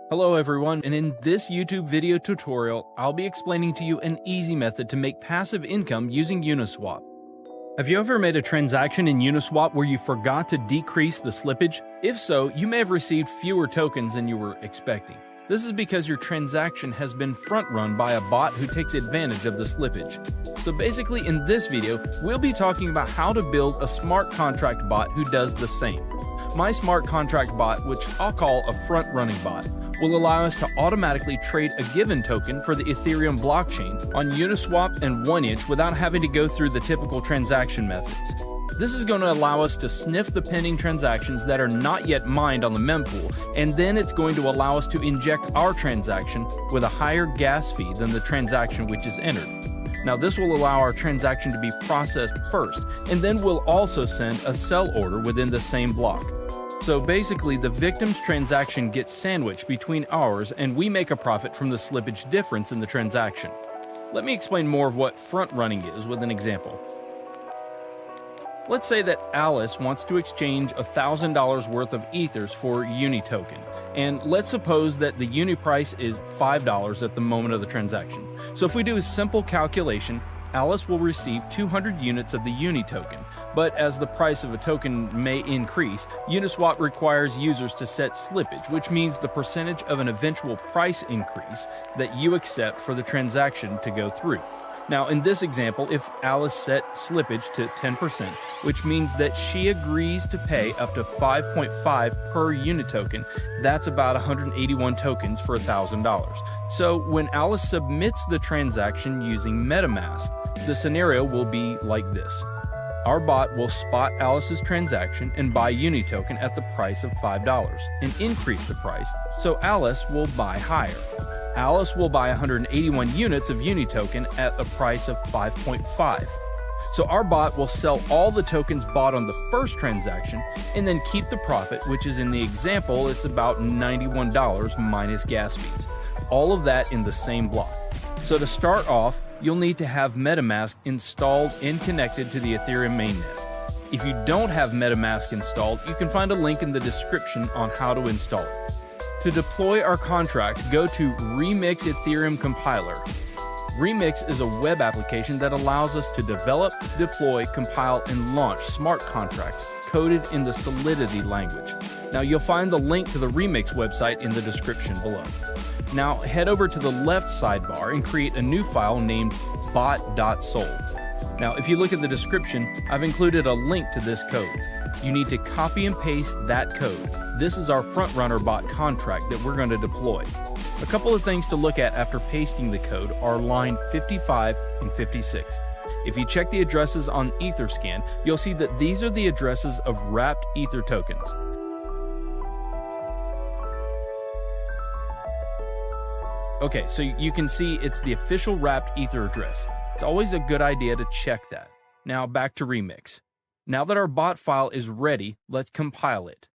Hello everyone, and in this YouTube video tutorial, I'll be explaining to you an easy method to make passive income using Uniswap. Have you ever made a transaction in Uniswap where you forgot to decrease the slippage? If so, you may have received fewer tokens than you were expecting. This is because your transaction has been front-run by a bot who takes advantage of the slippage. So basically in this video, we'll be talking about how to build a smart contract bot who does the same. My smart contract bot, which I'll call a front-running bot, will allow us to automatically trade a given token for the Ethereum blockchain on Uniswap and 1inch without having to go through the typical transaction methods. This is going to allow us to sniff the pending transactions that are not yet mined on the mempool, and then it's going to allow us to inject our transaction with a higher gas fee than the transaction which is entered. Now this will allow our transaction to be processed first, and then we'll also send a sell order within the same block. So basically, the victim's transaction gets sandwiched between ours, and we make a profit from the slippage difference in the transaction. Let me explain more of what front-running is with an example. Let's say that Alice wants to exchange $1,000 worth of ethers for Uni token, and let's suppose that the Uni price is $5 at the moment of the transaction. So if we do a simple calculation, Alice will receive 200 units of the Uni token, but as the price of a token may increase, Uniswap requires users to set slippage, which means the percentage of an eventual price increase that you accept for the transaction to go through. Now in this example, if Alice set slippage to 10%, which means that she agrees to pay up to 5.5 per Uni token, that's about 181 tokens for $1,000. So when Alice submits the transaction using MetaMask, the scenario will be like this. Our bot will spot Alice's transaction and buy Uni token at the price of $5 and increase the price, so Alice will buy higher. Alice will buy 181 units of Uni token at the price of 5.5. So our bot will sell all the tokens bought on the first transaction and then keep the profit, which is in the example, it's about $91 minus gas fees. All of that in the same block. So to start off, you'll need to have MetaMask installed and connected to the Ethereum mainnet. If you don't have MetaMask installed, you can find a link in the description on how to install it. To deploy our contract, go to Remix Ethereum Compiler. Remix is a web application that allows us to develop, deploy, compile, and launch smart contracts coded in the Solidity language. Now you'll find the link to the Remix website in the description below. Now head over to the left sidebar and create a new file named Bot.sol. Now if you look at the description, I've included a link to this code. You need to copy and paste that code. This is our frontrunner bot contract that we're going to deploy. A couple of things to look at after pasting the code are line 55 and 56. If you check the addresses on Etherscan, you'll see that these are the addresses of wrapped Ether tokens. Okay, so you can see it's the official wrapped Ether address. It's always a good idea to check that. Now back to Remix. Now that our bot file is ready, let's compile it.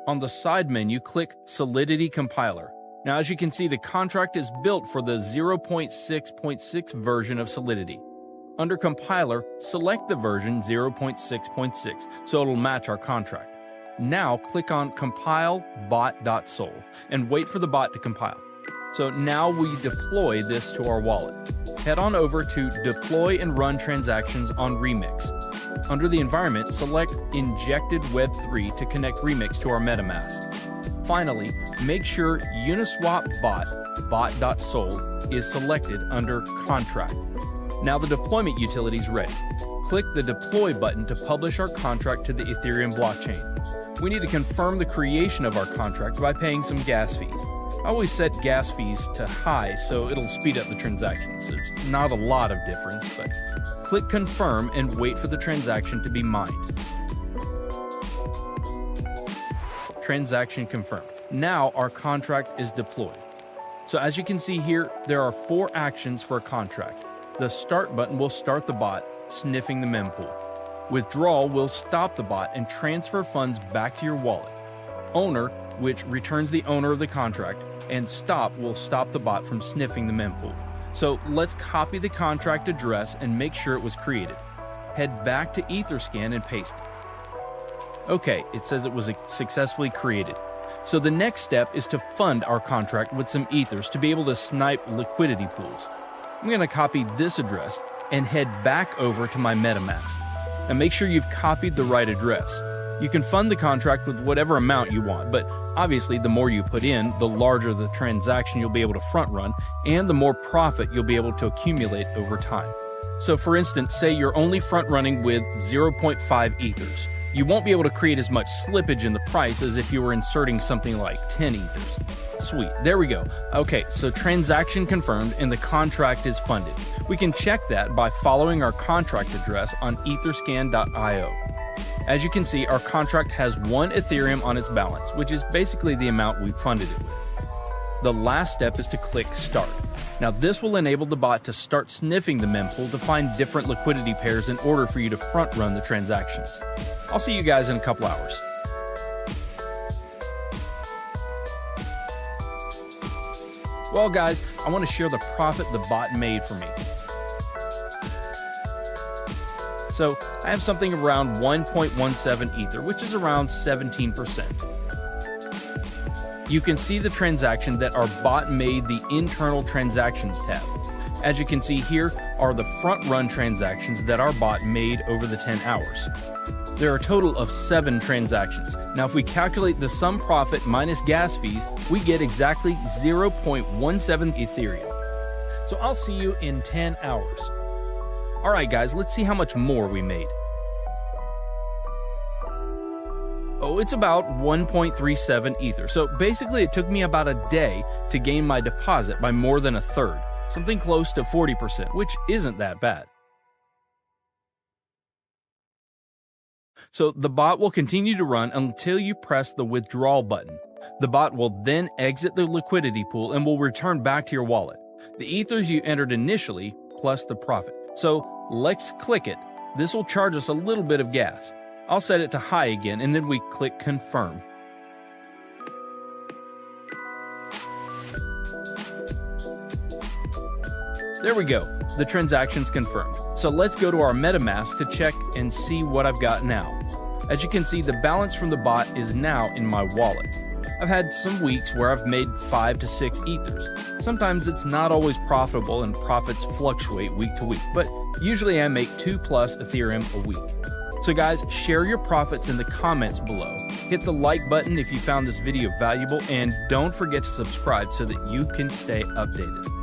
On the side menu, click Solidity Compiler. Now as you can see, the contract is built for the 0.6.6 version of Solidity. Under Compiler, select the version 0.6.6 so it'll match our contract. Now click on Compile Bot.sol and wait for the bot to compile. So now we deploy this to our wallet. Head on over to Deploy and Run Transactions on Remix. Under the environment, select Injected Web3 to connect Remix to our MetaMask. Finally, make sure Uniswap Bot.sol is selected under Contract. Now the deployment utility is ready. Click the Deploy button to publish our contract to the Ethereum blockchain. We need to confirm the creation of our contract by paying some gas fees. I always set gas fees to high so it'll speed up the transactions. There's not a lot of difference, but click Confirm and wait for the transaction to be mined. Transaction confirmed. Now our contract is deployed. So as you can see here, there are 4 actions for a contract. The Start button will start the bot, sniffing the mempool. Withdrawal will stop the bot and transfer funds back to your wallet. Owner, which returns the owner of the contract, and Stop will stop the bot from sniffing the mempool. So let's copy the contract address and make sure it was created. Head back to Etherscan and paste it. Okay, it says it was successfully created. So the next step is to fund our contract with some ethers to be able to snipe liquidity pools. I'm going to copy this address and head back over to my MetaMask. Now make sure you've copied the right address. You can fund the contract with whatever amount you want, but obviously the more you put in, the larger the transaction you'll be able to front run, and the more profit you'll be able to accumulate over time. So for instance, say you're only front running with 0.5 ethers. You won't be able to create as much slippage in the price as if you were inserting something like 10 ethers. Sweet, there we go. Okay, so transaction confirmed and the contract is funded. We can check that by following our contract address on etherscan.io. As you can see, our contract has 1 Ethereum on its balance, which is basically the amount we funded it with. The last step is to click Start. Now this will enable the bot to start sniffing the mempool to find different liquidity pairs in order for you to front run the transactions. I'll see you guys in a couple hours. Well guys, I want to share the profit the bot made for me. So I have something around 1.17 Ether, which is around 17%. You can see the transaction that our bot made the internal transactions tab. As you can see here are the front run transactions that our bot made over the 10 hours. There are a total of 7 transactions. Now if we calculate the sum profit minus gas fees, we get exactly 0.17 Ethereum. So I'll see you in 10 hours. Alright guys, let's see how much more we made. Oh, it's about 1.37 Ether. So basically it took me about a day to gain my deposit by more than a third, something close to 40%, which isn't that bad. So the bot will continue to run until you press the withdrawal button. The bot will then exit the liquidity pool and will return back to your wallet. The ethers you entered initially plus the profit. So let's click it. This will charge us a little bit of gas. I'll set it to high again and then we click confirm. There we go. The transaction's confirmed. So let's go to our MetaMask to check and see what I've got now. As you can see, the balance from the bot is now in my wallet. I've had some weeks where I've made 5 to 6 ethers. Sometimes it's not always profitable and profits fluctuate week to week, but usually I make 2+ Ethereum a week. So guys, share your profits in the comments below. Hit the like button if you found this video valuable, and don't forget to subscribe so that you can stay updated.